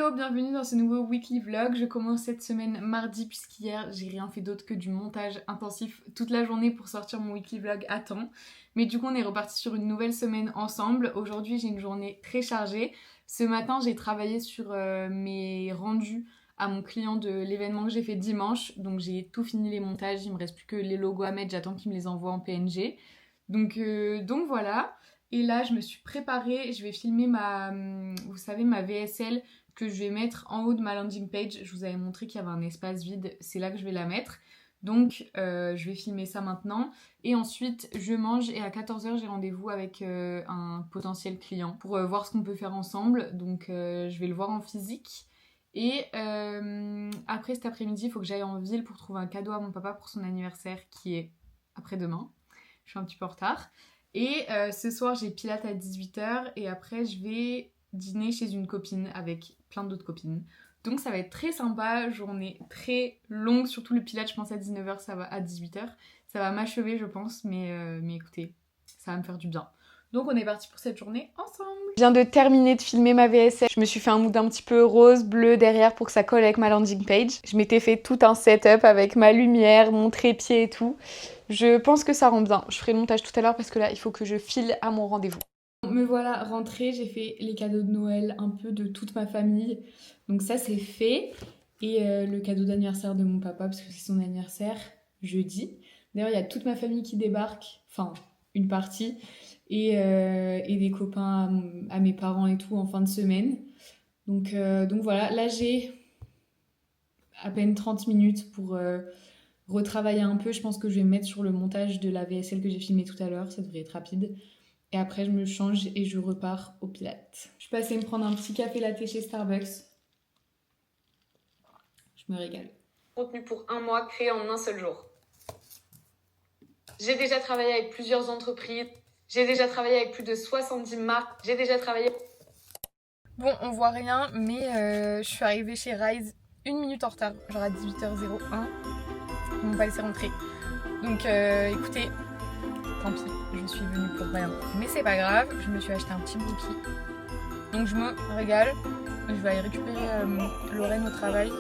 Hello, bienvenue dans ce nouveau weekly vlog. Je commence cette semaine mardi puisqu'hier j'ai rien fait d'autre que du montage intensif toute la journée pour sortir mon weekly vlog à temps. Mais du coup on est reparti sur une nouvelle semaine ensemble. Aujourd'hui j'ai une journée très chargée. Ce matin j'ai travaillé sur mes rendus à mon client de l'événement que j'ai fait dimanche. Donc j'ai tout fini les montages, il me reste plus que les logos à mettre, j'attends qu'il me les envoie en PNG. Donc voilà. Et là, je me suis préparée, je vais filmer vous savez, ma VSL que je vais mettre en haut de ma landing page. Je vous avais montré qu'il y avait un espace vide, c'est là que je vais la mettre. Donc, je vais filmer ça maintenant. Et ensuite, je mange et à 14h, j'ai rendez-vous avec un potentiel client pour voir ce qu'on peut faire ensemble. Donc, je vais le voir en physique. Et après cet après-midi, il faut que j'aille en ville pour trouver un cadeau à mon papa pour son anniversaire qui est après-demain. Je suis un petit peu en retard. Et ce soir, j'ai Pilates à 18h et après, je vais dîner chez une copine avec plein d'autres copines. Donc ça va être très sympa, journée très longue, surtout le Pilates, je pense à 19h, ça va à 18h. Ça va m'achever, je pense, mais écoutez, ça va me faire du bien. Donc on est parti pour cette journée ensemble. Je viens de terminer de filmer ma VSL. Je me suis fait un mood un petit peu rose, bleu derrière pour que ça colle avec ma landing page. Je m'étais fait tout un setup avec ma lumière, mon trépied et tout. Je pense que ça rend bien. Je ferai le montage tout à l'heure parce que là, il faut que je file à mon rendez-vous. Me voilà rentrée, j'ai fait les cadeaux de Noël un peu de toute ma famille. Donc ça, c'est fait. Et le cadeau d'anniversaire de mon papa, parce que c'est son anniversaire jeudi. D'ailleurs, il y a toute ma famille qui débarque, enfin, une partie, et des copains à mes parents et tout en fin de semaine. Donc voilà, là j'ai à peine 30 minutes pour retravailler un peu. Je pense que je vais me mettre sur le montage de la VSL que j'ai filmé tout à l'heure, ça devrait être rapide. Et après, je me change et je repars au Pilates. Je suis passée me prendre un petit café latte chez Starbucks. Je me régale. Contenu pour un mois créé en un seul jour. J'ai déjà travaillé avec plusieurs entreprises. J'ai déjà travaillé avec plus de 70 marques. J'ai déjà travaillé... Bon, on voit rien, mais je suis arrivée chez Rise 1 minute en retard. Genre à 18h01. Ils m'ont pas laissé rentrer. Donc écoutez, tant pis, je suis venue pour rien. Mais c'est pas grave, je me suis acheté un petit brookie. Donc je me régale. Je vais aller récupérer Lorraine au travail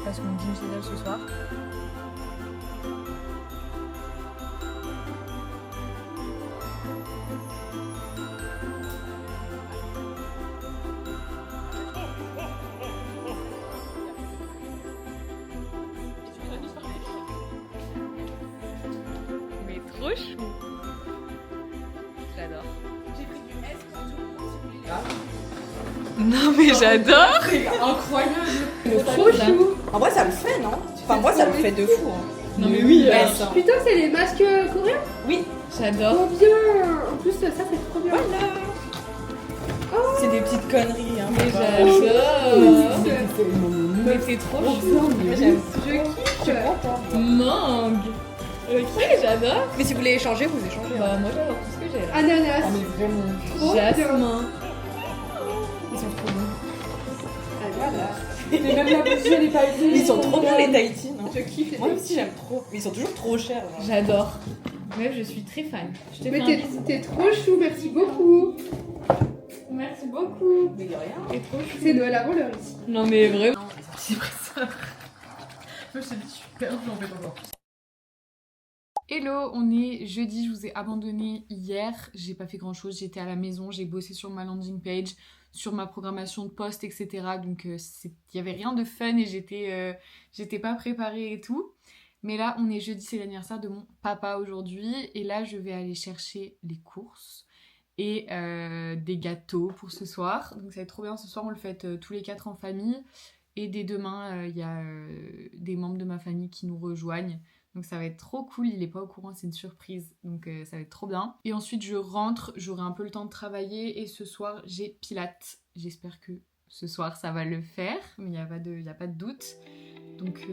parce qu'on dîne chez elle ce soir. Mais trop chou. J'adore. J'ai pris du S partout. Non mais j'adore. C'est incroyable. Trop chou. En vrai, ça le fait, non? Enfin, moi, ça me fait de fou. Hein. Non mais oui. Putain, c'est les masques coréens? Oui, J'adore. Trop bien. En plus, ça c'est trop bien. voilà. Oh. C'est des petites conneries. Hein, Mais j'adore. Mais c'est trop chou. J'aime. Je kiffe. Je suis contente. Mangue. Ok, j'adore. Mais si vous voulez échanger, vous échangez. Bah moi j'adore tout ce que j'ai là. Ananas. mais vraiment. Trop bien. Jasmin. Ils sont trop bons. Ah voilà. Mais même la bougie, elle est pas utile. Ils sont trop bien les Tahiti, non? Je kiffe les Moi Tahiti. aussi, j'aime trop. Mais ils sont toujours trop chers. Genre. J'adore. Meuf, je suis très fan. Je te Mais fais t'es trop chou, merci beaucoup. Merci beaucoup. Mais de rien. Et trop chou. C'est Noël avant l'heure ici. Non mais vraiment. J'ai pris ça. Je me suis dit super dur en fait encore. Hello, on est jeudi, je vous ai abandonné hier, j'ai pas fait grand chose, j'étais à la maison, j'ai bossé sur ma landing page, sur ma programmation de posts, etc. Donc il y avait rien de fun et j'étais pas préparée et tout. Mais là, on est jeudi, c'est l'anniversaire de mon papa aujourd'hui et là, je vais aller chercher les courses et des gâteaux pour ce soir. Donc ça va être trop bien, ce soir on le fête tous les 4 en famille et dès demain, il y a des membres de ma famille qui nous rejoignent. Donc ça va être trop cool, il est pas au courant, c'est une surprise, donc ça va être trop bien. Et ensuite je rentre, j'aurai un peu le temps de travailler et ce soir j'ai Pilates. J'espère que ce soir ça va le faire, mais il n'y a pas de doute. Donc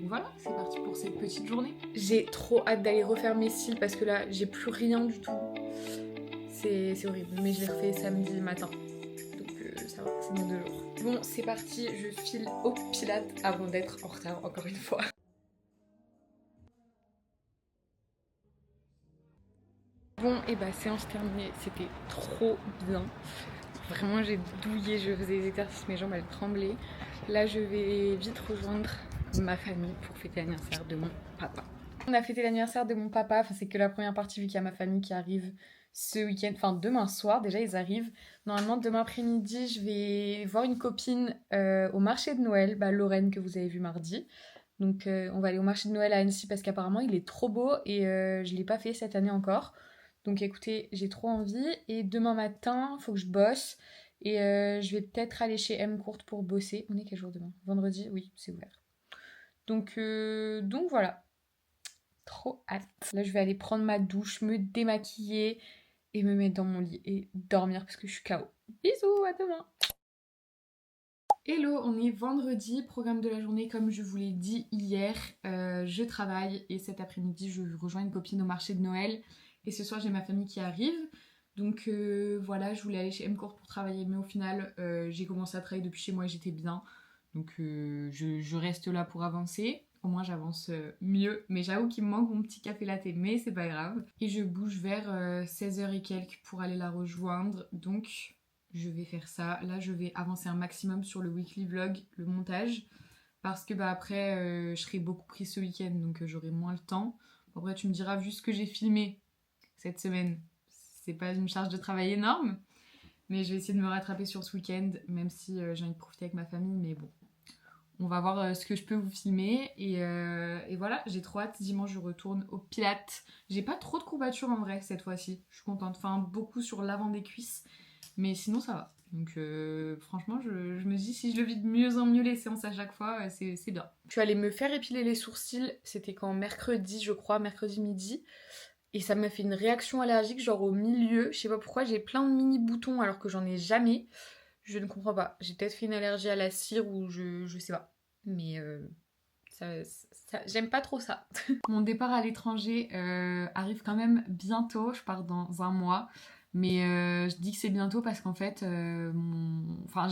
voilà, c'est parti pour cette petite journée. J'ai trop hâte d'aller refaire mes cils parce que là j'ai plus rien du tout. C'est horrible, mais je les refais samedi matin. Donc ça va, c'est dans 2 jours. Bon, c'est parti, je file au Pilates avant d'être en retard encore une fois. Bon, et bah séance terminée, c'était trop bien. Vraiment, j'ai douillé, je faisais des exercices, mes jambes elles tremblaient. Là, je vais vite rejoindre ma famille pour fêter l'anniversaire de mon papa. On a fêté l'anniversaire de mon papa, enfin, c'est que la première partie vu qu'il y a ma famille qui arrive ce week-end, enfin demain soir, déjà ils arrivent. Normalement, demain après-midi, je vais voir une copine au marché de Noël, Lorraine que vous avez vu mardi. Donc on va aller au marché de Noël à Annecy parce qu'apparemment il est trop beau et je ne l'ai pas fait cette année encore. Donc écoutez, j'ai trop envie et demain matin, il faut que je bosse et je vais peut-être aller chez M Courte pour bosser. On est quel jour demain? Vendredi? Oui, c'est ouvert. Donc voilà, trop hâte. Là je vais aller prendre ma douche, me démaquiller et me mettre dans mon lit et dormir parce que je suis KO. Bisous, à demain. Hello, on est vendredi, programme de la journée comme je vous l'ai dit hier, je travaille et cet après-midi je rejoins une copine au marché de Noël et ce soir j'ai ma famille qui arrive. Donc voilà, je voulais aller chez M Court pour travailler mais au final j'ai commencé à travailler depuis chez moi et j'étais bien. Donc je reste là pour avancer, au moins j'avance mieux. Mais j'avoue qu'il me manque mon petit café latte mais c'est pas grave. Et je bouge vers 16h et quelques pour aller la rejoindre donc... Je vais faire ça. Là, je vais avancer un maximum sur le weekly vlog, le montage. Parce que après, je serai beaucoup prise ce week-end, donc j'aurai moins le temps. Après, tu me diras, vu ce que j'ai filmé cette semaine, c'est pas une charge de travail énorme. Mais je vais essayer de me rattraper sur ce week-end, même si j'ai envie de profiter avec ma famille. Mais bon, on va voir ce que je peux vous filmer. Et voilà, j'ai trop hâte. Dimanche, je retourne au Pilates. J'ai pas trop de courbatures en vrai cette fois-ci. Je suis contente. Enfin, beaucoup sur l'avant des cuisses. Mais sinon ça va. Donc franchement je me dis si je le vis de mieux en mieux les séances à chaque fois, c'est bien. Je suis allée me faire épiler les sourcils, c'était quand mercredi je crois, mercredi midi. Et ça m'a fait une réaction allergique genre au milieu. Je sais pas pourquoi j'ai plein de mini boutons alors que j'en ai jamais. Je ne comprends pas. J'ai peut-être fait une allergie à la cire ou je sais pas. Mais j'aime pas trop ça. Mon départ à l'étranger arrive quand même bientôt. Je pars dans un mois. Mais je dis que c'est bientôt parce qu'en fait, j'ai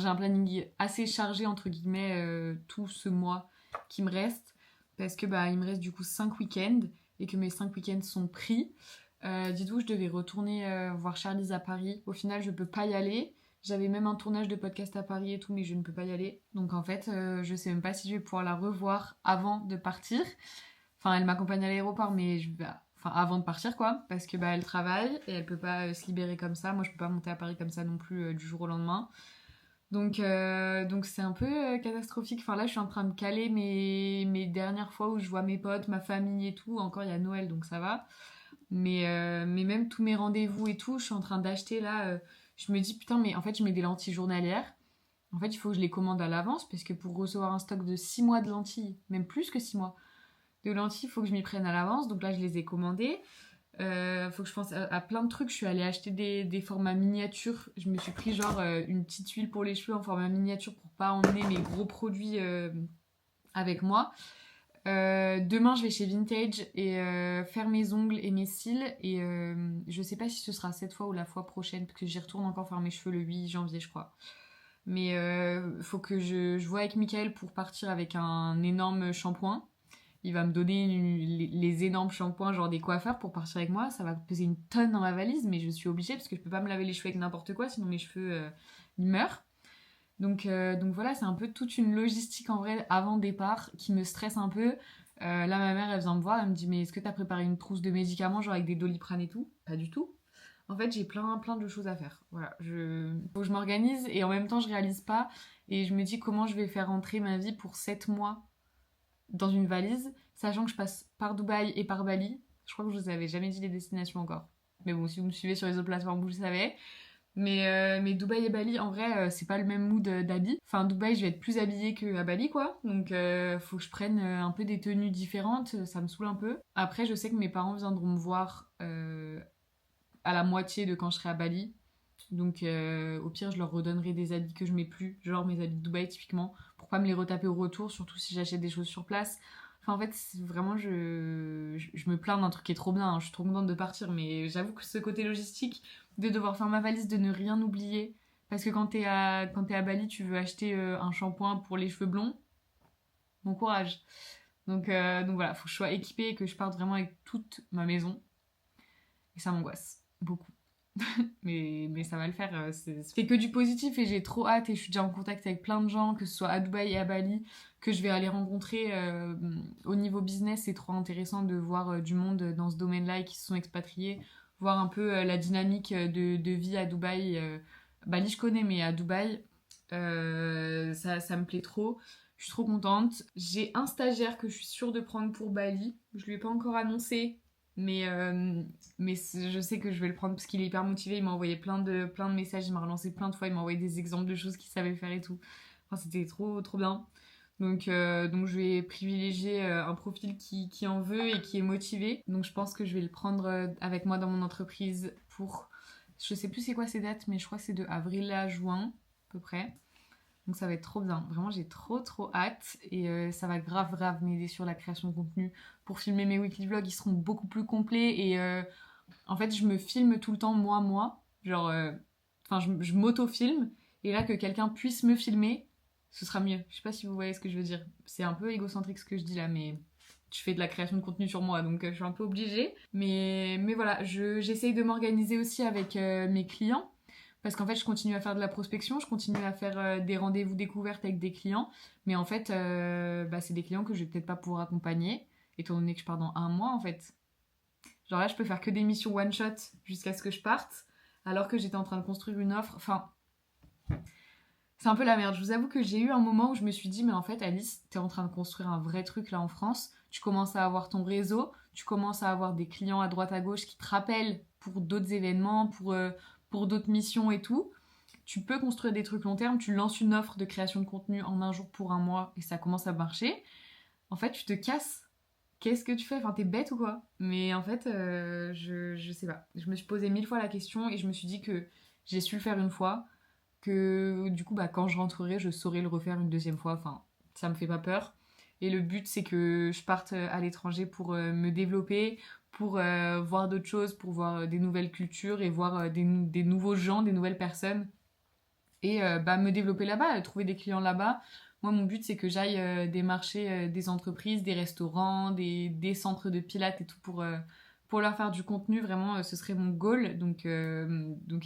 un planning assez chargé, entre guillemets, tout ce mois qui me reste. Parce que il me reste du coup 5 week-ends et que mes 5 week-ends sont pris. Dites-vous, je devais retourner voir Charlize à Paris. Au final, je peux pas y aller. J'avais même un tournage de podcast à Paris et tout, mais je ne peux pas y aller. Donc en fait, je sais même pas si je vais pouvoir la revoir avant de partir. Enfin, elle m'accompagne à l'aéroport, mais avant de partir quoi, parce que elle travaille et elle peut pas se libérer comme ça. Moi, je peux pas monter à Paris comme ça non plus du jour au lendemain. Donc c'est un peu catastrophique. Enfin là, je suis en train de caler mes dernières fois où je vois mes potes, ma famille et tout. Encore, il y a Noël, donc ça va. Mais même tous mes rendez-vous et tout, je suis en train d'acheter là. Je me dis putain, mais en fait, je mets des lentilles journalières. En fait, il faut que je les commande à l'avance parce que pour recevoir un stock de 6 mois de lentilles, même plus que 6 mois de lentilles, il faut que je m'y prenne à l'avance. Donc là, je les ai commandées. Faut que je pense à plein de trucs. Je suis allée acheter des formats miniatures. Je me suis pris genre une petite huile pour les cheveux en format miniature pour pas emmener mes gros produits avec moi. Demain, je vais chez Vintage et faire mes ongles et mes cils. Et je sais pas si ce sera cette fois ou la fois prochaine, parce que j'y retourne encore faire mes cheveux le 8 janvier, je crois. Mais faut que je vois avec Michael pour partir avec un énorme shampoing. Il va me donner les énormes shampoings, genre des coiffeurs, pour partir avec moi. Ça va peser une tonne dans ma valise, mais je suis obligée parce que je peux pas me laver les cheveux avec n'importe quoi, sinon mes cheveux ils meurent. Donc voilà, c'est un peu toute une logistique en vrai avant départ qui me stresse un peu. Là, ma mère, elle vient me voir, elle me dit mais est-ce que t'as préparé une trousse de médicaments, genre avec des Doliprane et tout? Pas du tout. En fait, j'ai plein de choses à faire. Voilà, faut que je m'organise et en même temps, je réalise pas. Et je me dis comment je vais faire rentrer ma vie pour 7 mois dans une valise, sachant que je passe par Dubaï et par Bali. Je crois que je vous avais jamais dit les destinations encore. Mais bon, si vous me suivez sur les autres plateformes, vous le savez. Mais Dubaï et Bali, en vrai, c'est pas le même mood d'habit. Enfin, Dubaï, je vais être plus habillée qu'à Bali, quoi. Donc, faut que je prenne un peu des tenues différentes. Ça me saoule un peu. Après, je sais que mes parents viendront me voir à la moitié de quand je serai à Bali. Donc, au pire, je leur redonnerai des habits que je mets plus, genre mes habits de Dubaï typiquement, pour pas me les retaper au retour, surtout si j'achète des choses sur place. Enfin, en fait, vraiment, je me plains d'un truc qui est trop bien, hein. Je suis trop contente de partir, mais j'avoue que ce côté logistique, de devoir faire ma valise, de ne rien oublier, parce que quand t'es à Bali, tu veux acheter un shampoing pour les cheveux blonds, bon courage. Donc voilà, faut que je sois équipée et que je parte vraiment avec toute ma maison. Et ça m'angoisse beaucoup. mais ça va le faire. C'est que du positif et j'ai trop hâte et je suis déjà en contact avec plein de gens, que ce soit à Dubaï et à Bali, que je vais aller rencontrer. Au niveau business, c'est trop intéressant de voir du monde dans ce domaine-là et qui se sont expatriés, voir un peu la dynamique de vie à Dubaï. Bali, je connais, mais à Dubaï, ça me plaît trop. Je suis trop contente. J'ai un stagiaire que je suis sûre de prendre pour Bali. Je lui ai pas encore annoncé. Mais je sais que je vais le prendre parce qu'il est hyper motivé. Il m'a envoyé plein de messages, il m'a relancé plein de fois, il m'a envoyé des exemples de choses qu'il savait faire et tout. Enfin, c'était trop bien. Donc je vais privilégier un profil qui en veut et qui est motivé. Donc je pense que je vais le prendre avec moi dans mon entreprise pour... Je sais plus c'est quoi ces dates, mais je crois que c'est de avril à juin à peu près. Donc ça va être trop bien. Vraiment, j'ai trop hâte. Et ça va grave m'aider sur la création de contenu. Pour filmer mes weekly vlogs, ils seront beaucoup plus complets. Et en fait, je me filme tout le temps, moi. Genre, je m'auto-filme. Et là, que quelqu'un puisse me filmer, ce sera mieux. Je sais pas si vous voyez ce que je veux dire. C'est un peu égocentrique ce que je dis là, mais je fais de la création de contenu sur moi. Donc je suis un peu obligée. Mais voilà, j'essaye de m'organiser aussi avec mes clients. Parce qu'en fait, je continue à faire de la prospection, je continue à faire des rendez-vous découvertes avec des clients. Mais en fait, c'est des clients que je vais peut-être pas pouvoir accompagner, étant donné que je pars dans 1 mois, en fait. Genre là, je peux faire que des missions one-shot jusqu'à ce que je parte, alors que j'étais en train de construire une offre. Enfin, c'est un peu la merde. Je vous avoue que j'ai eu un moment où je me suis dit, mais en fait, Alice, t'es en train de construire un vrai truc là en France. Tu commences à avoir ton réseau, tu commences à avoir des clients à droite à gauche qui te rappellent pour d'autres événements, pour d'autres missions et tout. Tu peux construire des trucs long terme, tu lances une offre de création de contenu en 1 jour pour 1 mois et ça commence à marcher. En fait, tu te casses. Qu'est-ce que tu fais ? Enfin, t'es bête ou quoi ? Mais en fait, je sais pas. Je me suis posé 1000 fois la question et je me suis dit que j'ai su le faire une fois, que du coup, quand je rentrerai, je saurai le refaire une 2e fois. Enfin, ça me fait pas peur. Et le but, c'est que je parte à l'étranger pour me développer, pour voir d'autres choses, pour voir des nouvelles cultures et voir des nouveaux gens, des nouvelles personnes. Et me développer là-bas, trouver des clients là-bas. Moi, mon but, c'est que j'aille démarcher des entreprises, des restaurants, des centres de pilates et tout pour leur faire du contenu. Vraiment, ce serait mon goal. Donc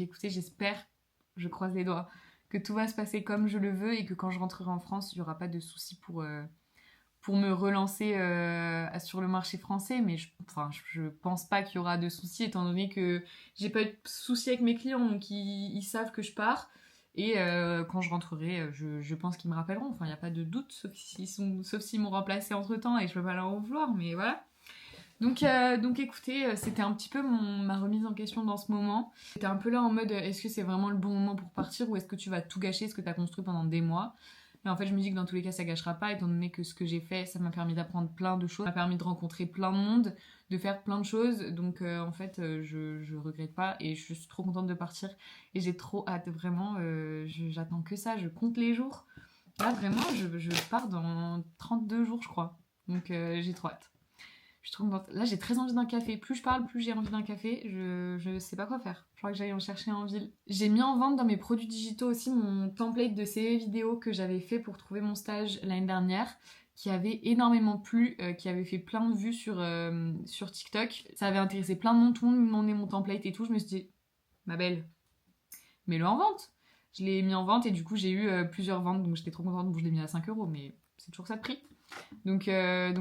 écoutez, j'espère, je croise les doigts, que tout va se passer comme je le veux et que quand je rentrerai en France, il n'y aura pas de soucis pour me relancer sur le marché français, mais je pense pas qu'il y aura de soucis étant donné que j'ai pas eu de soucis avec mes clients, donc ils savent que je pars et quand je rentrerai, je pense qu'ils me rappelleront, enfin il n'y a pas de doute, sauf s'ils m'ont remplacé entre temps et je peux pas leur en vouloir, mais voilà. Donc écoutez, c'était un petit peu ma remise en question dans ce moment. J'étais un peu là en mode, est-ce que c'est vraiment le bon moment pour partir ou est-ce que tu vas tout gâcher, ce que tu as construit pendant des mois ? Mais en fait, je me dis que dans tous les cas, ça gâchera pas, étant donné que ce que j'ai fait, ça m'a permis d'apprendre plein de choses, ça m'a permis de rencontrer plein de monde, de faire plein de choses. Donc, en fait, je regrette pas et je suis trop contente de partir. Et j'ai trop hâte, vraiment. J'attends que ça, je compte les jours. Là, vraiment, je pars dans 32 jours, je crois. Donc, j'ai trop hâte. Je suis trop contente. Là, j'ai très envie d'un café. Plus je parle, plus j'ai envie d'un café. Je sais pas quoi faire. Je crois que j'aille en chercher en ville. J'ai mis en vente dans mes produits digitaux aussi mon template de CV vidéo que j'avais fait pour trouver mon stage l'année dernière, qui avait énormément plu, qui avait fait plein de vues sur TikTok. Ça avait intéressé plein de monde, tout le monde me demandait mon template et tout. Je me suis dit, ma belle, mets-le en vente. Je l'ai mis en vente et du coup, j'ai eu plusieurs ventes, donc j'étais trop contente. Bon, je l'ai mis à 5 €, mais c'est toujours ça de prix. Donc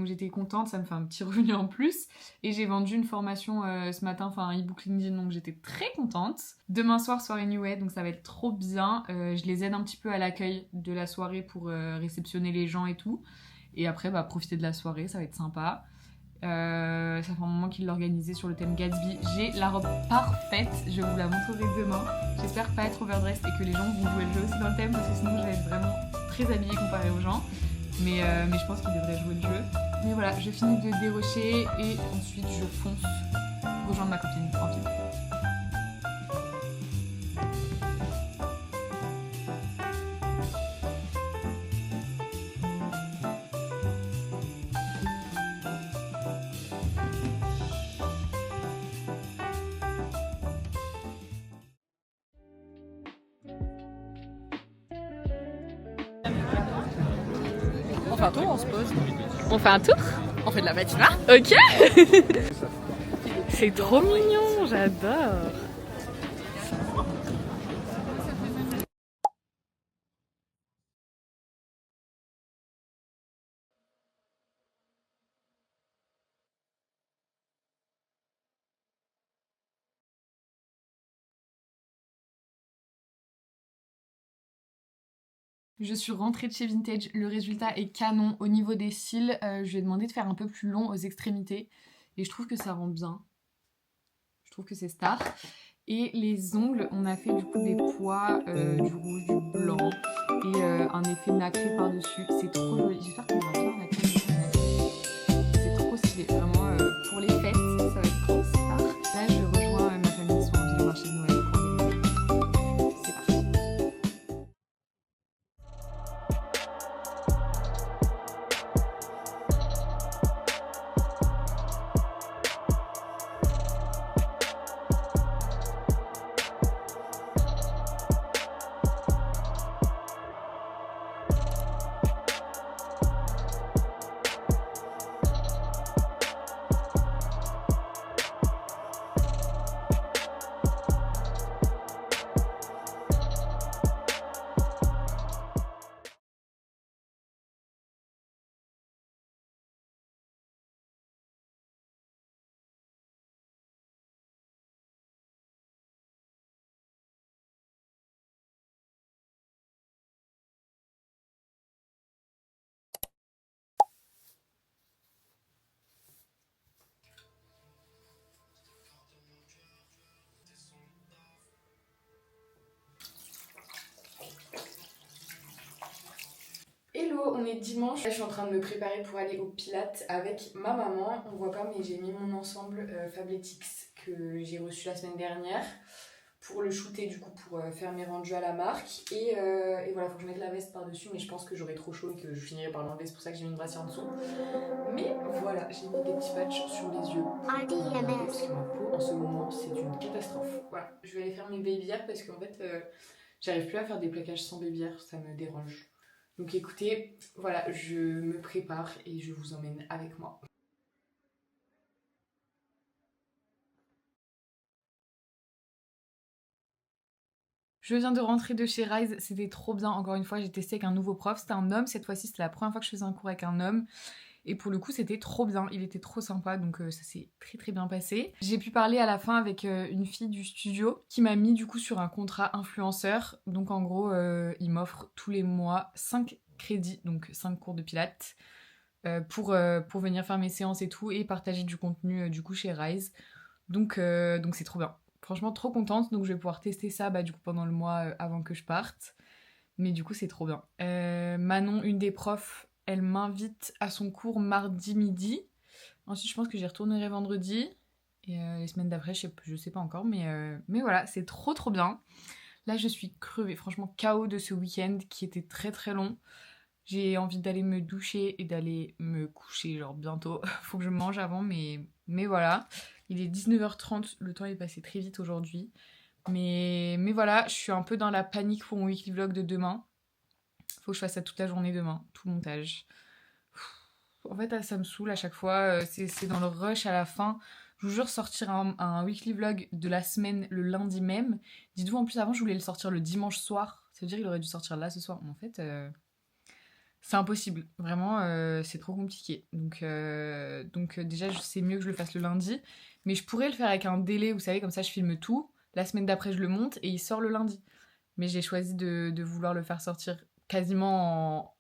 j'étais contente, ça me fait un petit revenu en plus. Et j'ai vendu une formation ce matin, enfin un e-book LinkedIn, donc j'étais très contente. Demain soir, soirée New Way, donc ça va être trop bien. Je les aide un petit peu à l'accueil de la soirée pour réceptionner les gens et tout. Et après, profiter de la soirée, ça va être sympa. Ça fait un moment qu'il l'organisait sur le thème Gatsby. J'ai la robe parfaite, je vous la montrerai demain. J'espère pas être overdressed et que les gens vont jouer le jeu aussi dans le thème, parce que sinon je vais être vraiment très habillée comparée aux gens. Mais je pense qu'ils devraient jouer le jeu. Mais voilà, je finis de dérocher et ensuite je fonce rejoindre ma copine tranquille. On fait un tour, on se pose. On fait un tour ? On fait de la patina. Ok. C'est trop mignon, j'adore. Je suis rentrée de chez Vintage, le résultat est canon. Au niveau des cils, je lui ai demandé de faire un peu plus long aux extrémités et je trouve que ça rend bien. Je trouve que c'est star. Et les ongles, on a fait du coup des pois, du rouge, du blanc et un effet nacré par-dessus. C'est trop joli. J'espère qu'on va bien la qualité. C'est trop stylé. Vraiment, pour les fêtes, ça va être trop star. Là, je rejoins ma famille, ils sont en ville marché de Noël pour les... C'est parti. Hello, on est dimanche. Là, je suis en train de me préparer pour aller au Pilates avec ma maman. On voit pas, mais j'ai mis mon ensemble Fabletics que j'ai reçu la semaine dernière pour le shooter, du coup, pour faire mes rendus à la marque. Et voilà, faut que je mette la veste par-dessus, mais je pense que j'aurai trop chaud et que je finirai par l'enlever. C'est pour ça que j'ai mis une brassière en dessous. Mais voilà, j'ai mis des petits patchs sur les yeux. Parce que ma peau, en ce moment, c'est une catastrophe. Voilà, je vais aller faire mes baby hairs parce qu'en fait, j'arrive plus à faire des plaquages sans baby hairs, ça me dérange. Donc écoutez, voilà, je me prépare et je vous emmène avec moi. Je viens de rentrer de chez Rise, c'était trop bien. Encore une fois, j'ai testé avec un nouveau prof. C'était un homme cette fois-ci, c'était la première fois que je faisais un cours avec un homme. Et pour le coup, c'était trop bien. Il était trop sympa, donc ça s'est très très bien passé. J'ai pu parler à la fin avec une fille du studio qui m'a mis du coup sur un contrat influenceur. Donc en gros, il m'offre tous les mois 5 crédits, donc 5 cours de pilates. Pour venir faire mes séances et tout et partager du contenu du coup chez Rise. Donc c'est trop bien. Franchement trop contente, donc je vais pouvoir tester ça du coup pendant le mois avant que je parte. Mais du coup c'est trop bien. Manon, une des profs, elle m'invite à son cours mardi midi. Ensuite je pense que j'y retournerai vendredi. Et les semaines d'après je sais pas encore, mais voilà, c'est trop bien. Là je suis crevée, franchement KO de ce week-end qui était très très long. J'ai envie d'aller me doucher et d'aller me coucher, genre bientôt. Faut que je mange avant, mais voilà. Il est 19h30, le temps est passé très vite aujourd'hui. Mais voilà, je suis un peu dans la panique pour mon weekly vlog de demain. Faut que je fasse ça toute la journée demain, tout le montage. En fait, ça me saoule à chaque fois. C'est dans le rush à la fin. Je vous jure, sortir un weekly vlog de la semaine le lundi même. Dites-vous, en plus, avant, je voulais le sortir le dimanche soir. Ça veut dire qu'il aurait dû sortir là ce soir. Mais en fait... c'est impossible, vraiment, c'est trop compliqué. Donc déjà, c'est mieux que je le fasse le lundi. Mais je pourrais le faire avec un délai, vous savez, comme ça je filme tout. La semaine d'après, je le monte et il sort le lundi. Mais j'ai choisi de vouloir le faire sortir quasiment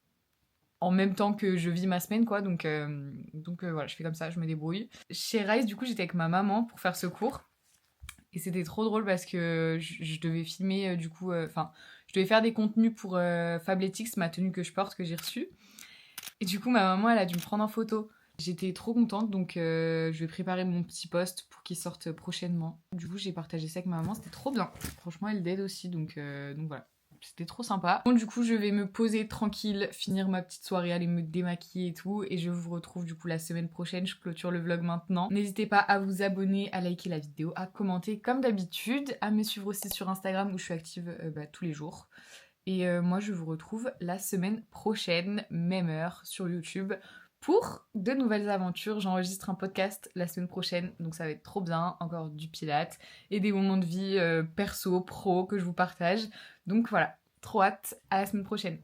en même temps que je vis ma semaine, quoi. Donc voilà, je fais comme ça, je me débrouille. Chez Rise, du coup, j'étais avec ma maman pour faire ce cours. Et c'était trop drôle parce que je devais filmer, du coup... Enfin, je devais faire des contenus pour Fabletics, ma tenue que je porte, que j'ai reçue. Et du coup, ma maman, elle a dû me prendre en photo. J'étais trop contente, donc je vais préparer mon petit post pour qu'il sorte prochainement. Du coup, j'ai partagé ça avec ma maman, c'était trop bien. Franchement, elle l'aide aussi, donc voilà. C'était trop sympa. Bon, du coup, je vais me poser tranquille, finir ma petite soirée, aller me démaquiller et tout. Et je vous retrouve du coup la semaine prochaine. Je clôture le vlog maintenant. N'hésitez pas à vous abonner, à liker la vidéo, à commenter comme d'habitude. À me suivre aussi sur Instagram où je suis active tous les jours. Et moi, je vous retrouve la semaine prochaine, même heure, sur YouTube, pour de nouvelles aventures. J'enregistre un podcast la semaine prochaine, donc ça va être trop bien. Encore du pilates et des moments de vie perso, pro que je vous partage. Donc voilà, trop hâte, à la semaine prochaine.